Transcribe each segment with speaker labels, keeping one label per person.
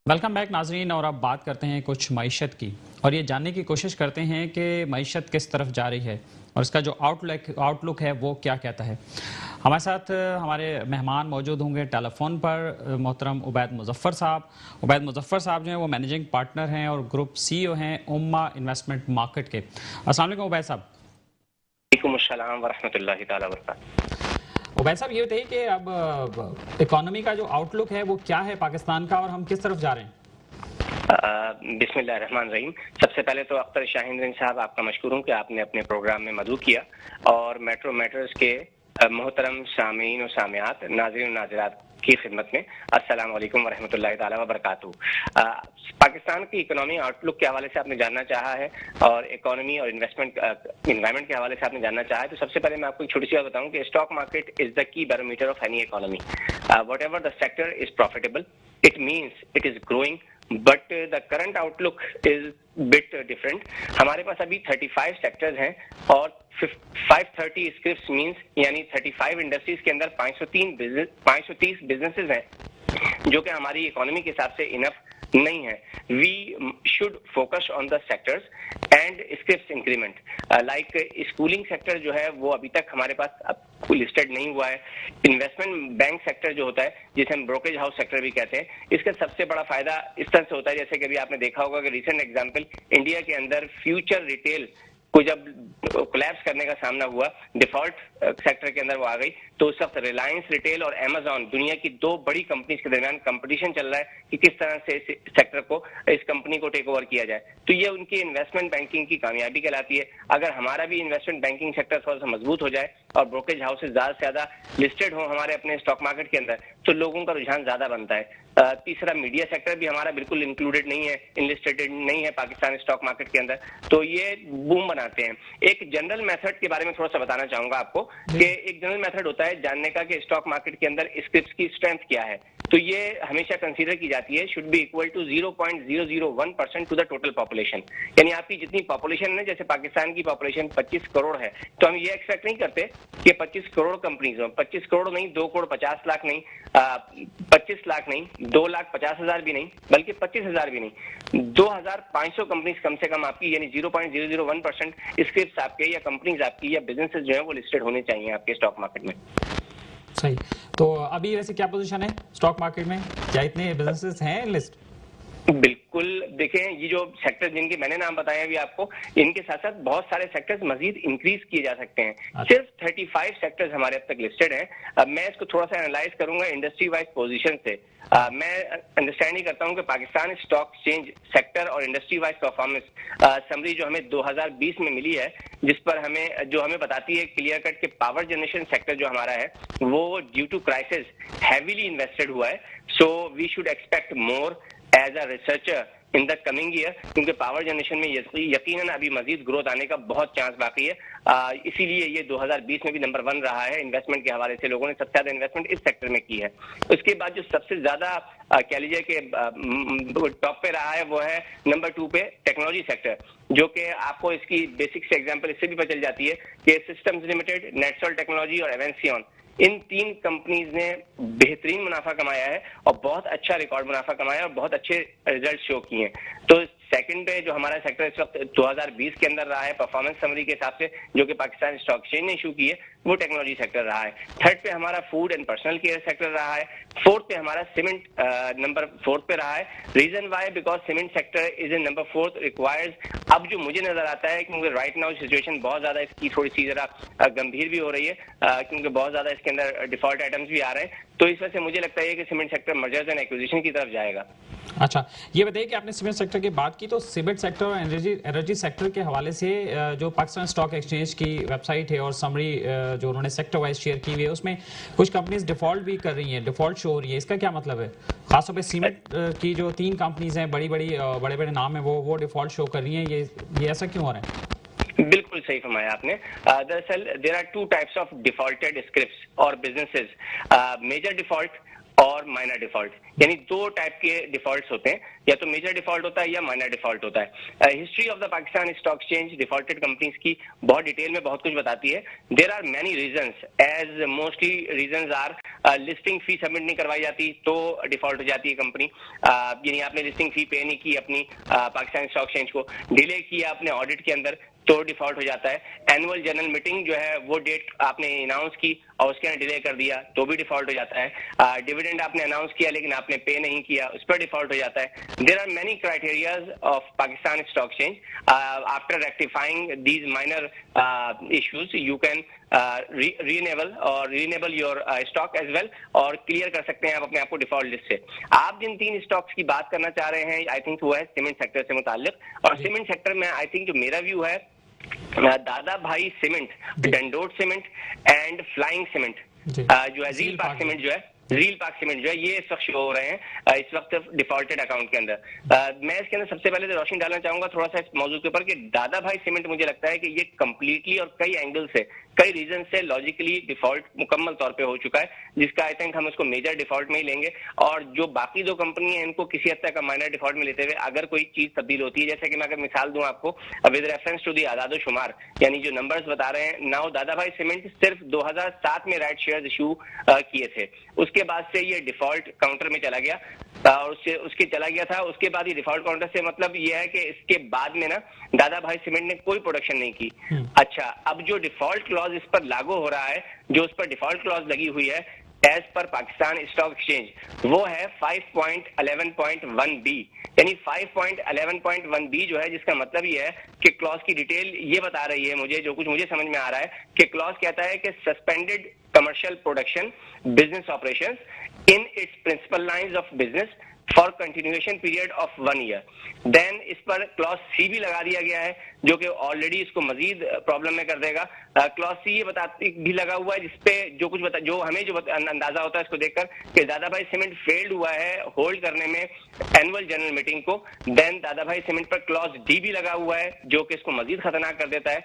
Speaker 1: Welcome back नाजरीन। और अब बात करते हैं कुछ मईशत की और ये जानने की कोशिश करते हैं कि मईशत किस तरफ जा रही है और इसका जो आउटलुक है वो क्या कहता है। हमारे साथ हमारे मेहमान मौजूद होंगे टेलीफोन पर मोहतरम उबैद मुजफ्फर साहब। उबैद मुजफ्फर साहब जो हैं वो मैनेजिंग पार्टनर हैं और ग्रुप सीईओ हैं उम्मा इन्वेस्टमेंट मार्केट के। अस्सलाम वालेकुम उबैद साहब।
Speaker 2: वालेकुम अस्सलाम वरहमतुल्लाहि ताला वबरकातुहू।
Speaker 1: उबैद साहब ये बताइए कि अब इकोनॉमी का जो आउटलुक है वो क्या है पाकिस्तान का और हम किस तरफ जा रहे हैं।
Speaker 2: बिस्मिल्लाहिर्रहमानिर्रहीम। सबसे पहले तो अख्तर शाहीन साहब आपका मशकूर हूँ कि आपने अपने प्रोग्राम में मदऊ किया और मेट्रो मैटर्स के मोहतरम सामीन और सामियात नाज़रीन और नाज़रात की खिदमत में अस्सलाम वालेकुम वरहमतुल्लाहि ताला वबरकातुहू। पाकिस्तान की इकोनॉमी आउटलुक के हवाले से आपने जानना चाहा है और इकोनॉमी और इन्वेस्टमेंट इन्वायरमेंट के हवाले से आपने जानना चाहा है, तो सबसे पहले मैं आपको एक छोटी सी बात बताऊं कि stock market is the key barometer of any economy. What ever the sector is profitable, it means it is growing, but the current outlook is bit different. हमारे पास अभी 35 सेक्टर्स हैं और 530 स्क्रिप्ट्स मींस यानी 35 इंडस्ट्रीज के अंदर 530 businesses हैं जो कि हमारी इकोनॉमी के हिसाब से इनफ नहीं है। We should focus on the sectors and scripts increment. Like schooling sector जो है वो अभी तक हमारे पास लिस्टेड नहीं हुआ है। इन्वेस्टमेंट बैंक सेक्टर जो होता है जिसे हम ब्रोकरेज हाउस सेक्टर भी कहते हैं, इसका सबसे बड़ा फायदा इस तरह से होता है जैसे कि अभी आपने देखा होगा कि रिसेंट एग्जांपल इंडिया के अंदर फ्यूचर रिटेल को जब कोलैप्स करने का सामना हुआ, डिफॉल्ट सेक्टर के अंदर वो आ गई, तो उस वक्त रिलायंस रिटेल और अमेजॉन दुनिया की दो बड़ी कंपनीज के दरमियान कंपटीशन चल रहा है कि किस तरह से इस सेक्टर को, इस कंपनी को टेक ओवर किया जाए। तो ये उनकी इन्वेस्टमेंट बैंकिंग की कामयाबी कहलाती है। अगर हमारा भी इन्वेस्टमेंट बैंकिंग सेक्टर थोड़ा सा मजबूत हो जाए और ब्रोकरेज हाउसेज ज्यादा से ज्यादा लिस्टेड हो हमारे अपने स्टॉक मार्केट के अंदर, तो लोगों का रुझान ज्यादा बनता है। तीसरा, मीडिया सेक्टर भी हमारा बिल्कुल इंक्लूडेड नहीं है, इनलिस्टेड नहीं है पाकिस्तान स्टॉक मार्केट के अंदर, तो ये बूम बनाते हैं। एक जनरल मेथड के बारे में थोड़ा सा बताना चाहूंगा आपको कि एक जनरल मेथड होता है जानने का कि स्टॉक मार्केट के अंदर स्क्रिप्ट्स की स्ट्रेंथ क्या है। तो ये हमेशा कंसीडर की जाती है should be equal to 0.001% to the total population. यानी आपकी जितनी पॉपुलेशन है, जैसे पाकिस्तान की पॉपुलेशन 25 करोड़ है, तो हम ये एक्सपेक्ट नहीं करते कि 25 करोड़ कंपनीज हो। 25 करोड़ नहीं, 2 करोड़ 50 लाख नहीं, 25 लाख नहीं, 2,50,000 भी नहीं, बल्कि 25,000 भी नहीं, 2,500 कंपनीज कम से कम आपकी, यानी 0.001% स्क्रिप्ट्स आपके या कंपनीज आपकी या बिजनेसेस जो है वो लिस्टेड होने चाहिए आपके स्टॉक मार्केट में।
Speaker 1: सही। तो अभी वैसे क्या पोजीशन है स्टॉक मार्केट में, क्या इतने बिजनेसेस हैं लिस्ट?
Speaker 2: बिल्कुल, देखें ये जो सेक्टर जिनके मैंने नाम बताया अभी आपको, इनके साथ साथ बहुत सारे सेक्टर्स मजीद इंक्रीज किए जा सकते हैं।
Speaker 1: अच्छा।
Speaker 2: सिर्फ 35 सेक्टर्स हमारे अब तक लिस्टेड हैं। अब मैं इसको थोड़ा सा एनालाइज करूंगा इंडस्ट्री वाइज पोजीशन से। मैं अंडरस्टैंड ही करता हूं कि पाकिस्तान स्टॉक एक्सचेंज सेक्टर और इंडस्ट्री वाइज परफॉर्मेंस समरी जो हमें 2020 में मिली है, जिस पर हमें बताती है क्लियर कट के पावर जनरेशन सेक्टर जो हमारा है वो due to crisis heavily invested हुआ है। So we should expect more as a researcher in the coming year, क्योंकि पावर जनरेशन में यकीनन अभी मजीद ग्रोथ आने का बहुत चांस बाकी है। इसीलिए ये 2020 में भी नंबर 1 रहा है इन्वेस्टमेंट के हवाले से। लोगों ने सबसे ज्यादा इन्वेस्टमेंट इस सेक्टर में की है। उसके बाद जो सबसे ज्यादा कह लीजिए कि टॉप पे रहा है वो है नंबर 2 पे टेक्नोलॉजी सेक्टर, जो कि आपको इसकी बेसिक से एग्जांपल इससे भी पता चल जाती है कि सिस्टम्स लिमिटेड, नेटसोल टेक्नोलॉजी और एवेंसियन, इन 3 कंपनीज ने बेहतरीन मुनाफा कमाया है और बहुत अच्छा रिकॉर्ड मुनाफा कमाया और बहुत अच्छे रिजल्ट शो किए हैं। तो सेकंड पे जो हमारा सेक्टर इस वक्त 2020 के अंदर रहा है परफॉर्मेंस समरी के हिसाब से, जो कि पाकिस्तान स्टॉक एक्सचेंज ने इशू की है, वो टेक्नोलॉजी सेक्टर रहा है। थर्ड पे हमारा food and personal care sector रहा है। फोर्थ पे हमारा सीमेंट नंबर 4 पे रहा है। Reason why, because cement sector is in number 4 requires. अब जो मुझे नजर आता है क्योंकि राइट नाउ सिचुएशन बहुत ज्यादा इसकी थोड़ी सी जरा गंभीर भी हो रही है, क्योंकि बहुत ज्यादा इसके अंदर डिफॉल्ट आइटम्स भी आ रहे हैं, तो इस वजह से मुझे लगता है कि cement sector mergers and acquisition की तरफ जाएगा।
Speaker 1: अच्छा, ये बताइए कि आपने सीमेंट सेक्टर की बात की, तो सीमेंट सेक्टर और एनर्जी सेक्टर के हवाले से जो पाकिस्तान स्टॉक एक्सचेंज की वेबसाइट है और समरी जो उन्होंने सेक्टर वाइज शेयर की हुई है, उसमें कुछ कंपनीज डिफॉल्ट भी कर रही हैं, डिफॉल्ट शो हो रही है। इसका क्या मतलब है? खासतौर पे सीमेंट की जो 3 कंपनीज हैं, बड़े बड़े नाम है, वो डिफॉल्ट शो कर रही हैं। ये ऐसा क्यों हो रहा है?
Speaker 2: बिल्कुल सही फरमाया आपने। दरअसल there are 2 types of defaulted scripts और बिजनेसेस। मेजर डिफॉल्ट और माइनर डिफॉल्ट, यानी दो टाइप के डिफॉल्ट्स होते हैं, या तो मेजर डिफॉल्ट होता है या माइनर डिफॉल्ट होता है। History of the Pakistan stock exchange defaulted companies की बहुत डिटेल में बहुत कुछ बताती है। There are many reasons, as mostly reasons are listing fee submit नहीं करवाई जाती तो डिफॉल्ट हो जाती है कंपनी, यानी आपने लिस्टिंग फी पे नहीं की अपनी पाकिस्तान स्टॉक एक्सचेंज को, डिले किया अपने ऑडिट के अंदर तो डिफॉल्ट हो जाता है। एनुअल जनरल मीटिंग जो है वो डेट आपने अनाउंस की और उसके अंदर डिले कर दिया तो भी डिफॉल्ट हो जाता है। डिविडेंड आपने अनाउंस किया लेकिन आपने पे नहीं किया, उस पर डिफॉल्ट हो जाता है। There are many criterias of Pakistan stock exchange. After rectifying these minor issues you can reenable your stock as well, और क्लियर कर सकते हैं आप अपने आप को डिफॉल्ट लिस्ट से। आप जिन 3 स्टॉक्स की बात करना चाह रहे हैं आई थिंक वो है सीमेंट सेक्टर से मुताल्लिक, और सीमेंट सेक्टर में आई थिंक जो मेरा व्यू है, Dada Bhai cement, Dandot cement and flying cement जो है, रील पाक सीमेंट जो है, रील पाक सीमेंट जो है, ये इस वक्त शो हो रहे हैं इस वक्त डिफॉल्टेड अकाउंट के अंदर। मैं इसके अंदर सबसे पहले तो रोशनी डालना चाहूंगा थोड़ा सा इस मौजूद के ऊपर कि दादा भाई सीमेंट मुझे लगता है कि ये कंप्लीटली और कई एंगल से, कई रीजन से लॉजिकली डिफॉल्ट मुकम्मल तौर पे हो चुका है, जिसका आई थिंक हम उसको मेजर डिफॉल्ट में ही लेंगे। और जो बाकी 2 कंपनी है इनको किसी हद तक माइनर डिफॉल्ट में लेते हुए अगर कोई चीज तब्दील होती है, जैसे कि मैं अगर मिसाल दूं आपको विद रेफरेंस टू दी आदादो शुमार, यानी जो नंबर्स बता रहे हैं नाउ, दादा भाई सीमेंट सिर्फ 2007 में राइट शेयर इशू किए थे, उसके बाद से ये डिफॉल्ट काउंटर में चला गया और उसके चला गया था। उसके बाद ये डिफॉल्ट काउंटर से मतलब ये है कि इसके बाद में ना दादा भाई सीमेंट ने कोई प्रोडक्शन नहीं की। अच्छा, अब जो डिफॉल्ट क्लॉज इस पर लागू हो रहा है, जो उस पर डिफॉल्ट क्लॉज लगी हुई है as per Pakistan stock exchange, वो है 5.11.1b, यानी 5.11.1b जो है, जिसका मतलब ये है कि क्लॉज की डिटेल ये बता रही है मुझे, जो कुछ मुझे समझ में आ रहा है कि क्लॉज कहता है कि suspended commercial production business operations in its principal lines of business for continuation period of 1 year. Then इस पर क्लॉज सी भी लगा दिया गया है जो कि ऑलरेडी इसको मजीद प्रॉब्लम में कर देगा। क्लॉज सी ये बताती भी लगा हुआ है जिसपे जो कुछ जो हमें अंदाजा होता है इसको देखकर कि दादा भाई सीमेंट फेल्ड हुआ है होल्ड करने में एनुअल जनरल मीटिंग को। देन दादा भाई सीमेंट पर क्लॉज डी भी लगा हुआ है जो कि इसको मजीद खतरनाक कर देता है,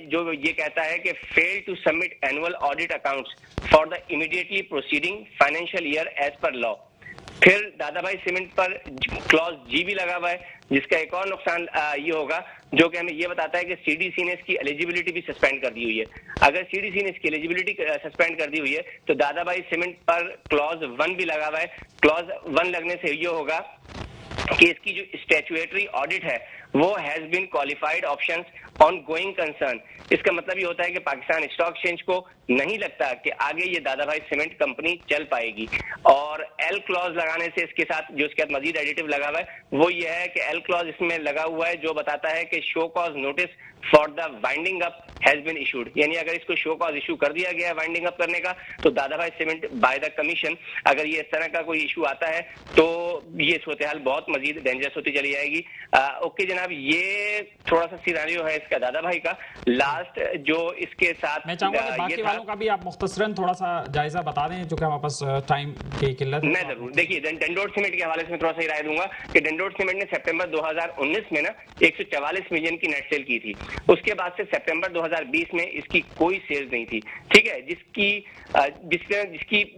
Speaker 2: जो ये कहता है कि fail to submit annual audit accounts for the immediately proceeding financial year as per law. फिर दादा भाई सीमेंट पर क्लॉज जी भी लगा हुआ है जिसका एक और नुकसान ये होगा जो कि हमें ये बताता है कि सीडीसी ने इसकी एलिजिबिलिटी भी सस्पेंड कर दी हुई है। अगर सीडीसी ने इसकी एलिजिबिलिटी सस्पेंड कर दी हुई है तो दादा भाई सीमेंट पर क्लॉज 1 भी लगा हुआ है। क्लॉज 1 लगने से ये होगा कि इसकी जो स्टैट्यूटरी ऑडिट है वो has been qualified options on going concern. इसका मतलब ये होता है कि पाकिस्तान स्टॉक एक्सचेंज को नहीं लगता कि आगे ये दादा भाई सीमेंट कंपनी चल पाएगी। और एल क्लॉज लगाने से इसके साथ जो इसके साथ मजीद एडिटिव लगा हुआ है वो ये है कि एल क्लॉज इसमें लगा हुआ है जो बताता है कि show cause notice for the winding up has been issued, यानी अगर इसको शो कॉज इशू कर दिया गया है वाइंडिंग अप करने का तो दादा Bhai cement by the commission अगर ये इस तरह का कोई इशू आता है तो ये सूरत हाल बहुत मजीद डेंजरस होती चली जाएगी। ओके जनाब, ये थोड़ा सा सिनेरियो है इसका दादा भाई का। लास्ट जो इसके साथ
Speaker 1: मैं चाहूंगा कि बाकी वालों का भी आप मुख्तसरन थोड़ा सा जायजा बता दें जो कि हमारे पास टाइम की किल्लत है।
Speaker 2: मैं जरूर, देखिए डंडोट सीमेंट के हवाले से मैं थोड़ा सा राय दूंगा कि डंडोट सीमेंट ने सितंबर 2019 में ना 144 मिलियन की नेट सेल की थी। उसके बाद से सितंबर 2020 में इसकी कोई सेल्स नहीं थी, ठीक है, जिसकी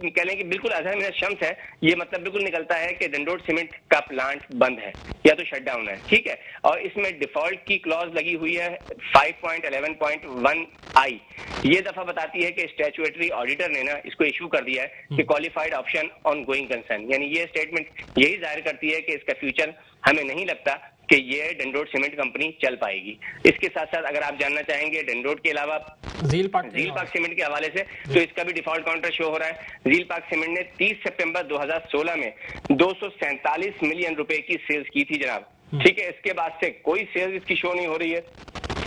Speaker 2: कह लें कि बिल्कुल अजहर मिनत शम्स है। ये मतलब बिल्कुल निकलता है कि डंडोट सीमेंट का प्लांट बंद है या तो शट डाउन है, ठीक है। और इसमें डिफॉल्ट की क्लॉज लगी हुई है 5.11.1i। ये दफा बताती है कि स्टैट्यूटरी ऑडिटर ने ना इसको इशू कर दिया है कि qualified option on going concern, यानी ये स्टेटमेंट यही जाहिर करती है कि इसका फ्यूचर हमें नहीं लगता कि ये डंडोट सीमेंट कंपनी चल पाएगी। इसके साथ साथ अगर आप जानना चाहेंगे डंडोट के अलावा रील पाक सीमेंट के हवाले से तो इसका भी डिफॉल्ट काउंटर शो हो रहा है। रील पाक सीमेंट ने 30 सितंबर 2016 में 247 मिलियन रुपए की सेल्स की थी जनाब, ठीक है। इसके बाद से कोई सेल्स इसकी शो नहीं हो रही है।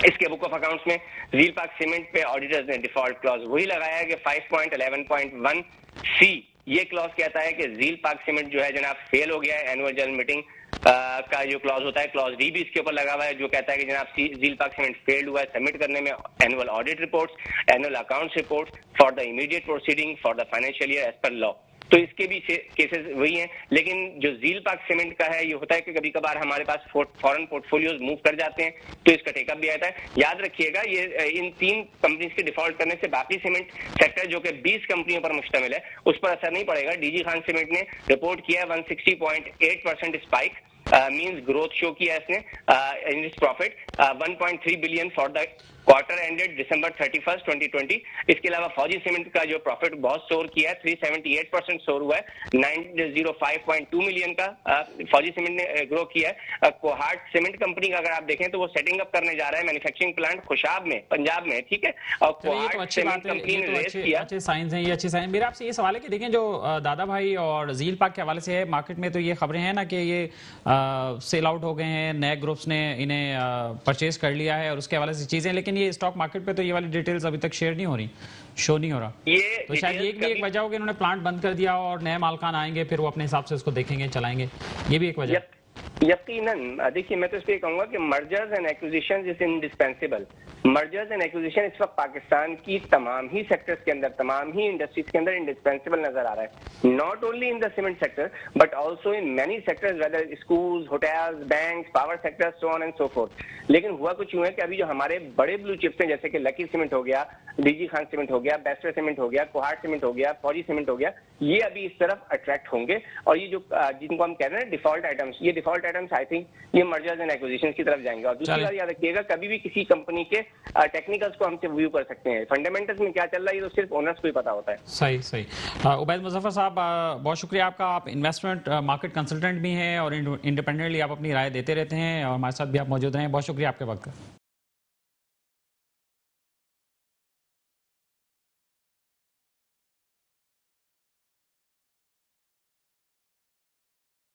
Speaker 2: इसके बुक ऑफ अकाउंट्स में रील पाक सीमेंट पे ऑडिटर्स ने डिफॉल्ट क्लॉज वही लगाया है कि 5.11.1c। ये क्लॉज कहता है कि रील पाक सीमेंट जो है जनाब फेल हो गया है एनुअल जनरल मीटिंग का जो क्लॉज होता है। क्लॉज डी भी इसके ऊपर लगा हुआ है जो कहता है कि जनाब रील पाक सीमेंट फेल्ड हुआ है सबमिट करने में annual audit reports, annual accounts reports for the immediate proceeding for the financial year as per law. तो इसके भी केसेस वही हैं। लेकिन जो झील पार्क सीमेंट का है, ये होता है कि कभी कभार हमारे पास फॉरेन पोर्टफोलियोज मूव कर जाते हैं, तो इसका टेकअप भी आता है। याद रखिएगा, ये इन 3 कंपनीज के डिफॉल्ट करने से बाकी सीमेंट सेक्टर जो कि 20 कंपनियों पर मुश्तमिल है, उस पर असर नहीं पड़ेगा। डीजी खान सीमेंट ने रिपोर्ट किया 160.8% स्पाइक, मींस ग्रोथ शो किया इसने in its profit, 1.3 billion for the quarter ended December 31, 2020। इसके अलावा फौजी सीमेंट का जो प्रॉफिट बहुत सोर किया है, 378% सोर हुआ है, 905.2 मिलियन का फौजी सीमेंट ने ग्रो किया है। कोहाट सीमेंट कंपनी का अगर आप देखें तो वो सेटिंग अप करने जा रहा है मैन्युफैक्चरिंग प्लांट खुशाब में, पंजाब में, ठीक है। और कोहाट सीमेंट कंपनी ने रेस किया।
Speaker 1: अच्छे साइंस हैं ये, अच्छे साइंस। मेरा आपसे ये सवाल है कि देखें, जो दादा भाई और झील पार्क के हवाले से है, मार्केट में तो ये खबरें हैं ना कि ये सेल आउट हो गए हैं, नए ग्रुप्स ने इन्हें परचेज कर लिया है और उसके हवाले से चीजें, लेकिन ये स्टॉक मार्केट पे तो ये वाली डिटेल्स अभी तक शेयर नहीं हो रही, शो नहीं हो रहा। तो शायद ये भी एक वजह हो कि इन्होंने प्लांट बंद कर दिया और नए मालकान आएंगे, फिर वो अपने हिसाब से उसको देखेंगे, चलाएंगे, ये भी एक वजह।
Speaker 2: यकीनन देखिए, मैं तो इस पे कहूंगा कि mergers and acquisition is indispensable. Mergers and acquisition इस वक्त पाकिस्तान की तमाम ही सेक्टर्स के अंदर, तमाम ही इंडस्ट्रीज के अंदर इंडिस्पेंसिबल नजर आ रहा है। Not only in the cement sector but also in many sectors, whether schools, hotels, bank, power sector, so on and so forth. लेकिन हुआ कुछ यूं है कि अभी जो हमारे बड़े ब्लू चिप्स हैं, जैसे कि लकी सीमेंट हो गया, डीजी खान सीमेंट हो गया, बेस्टर सीमेंट हो गया, कोहाट सीमेंट हो गया, फौजी सीमेंट हो गया, ये अभी इस तरफ अट्रैक्ट होंगे। और ये जो जिनको हम कह रहे हैं डिफॉल्ट आइटम्स, ये डिफॉल्ट आइटम्स आई थिंक ये मर्जर्स एंड एक्विजिशन की तरफ जाएंगे। और दूसरी बात याद रखिएगा, कभी भी किसी कंपनी के टेक्निकल्स को हम व्यू कर सकते हैं, फंडामेंटल्स में क्या चल रहा है ये तो सिर्फ ओनर्स को ही पता होता है।
Speaker 1: सही सही। उबैद मुजफ्फर साहब, बहुत शुक्रिया आपका। आप इन्वेस्टमेंट मार्केट कंसल्टेंट भी हैं और इंडिपेंडेंटली आप अपनी राय देते रहते हैं और हमारे साथ भी आप मौजूद रहे हैं। बहुत शुक्रिया आपके वक्त का।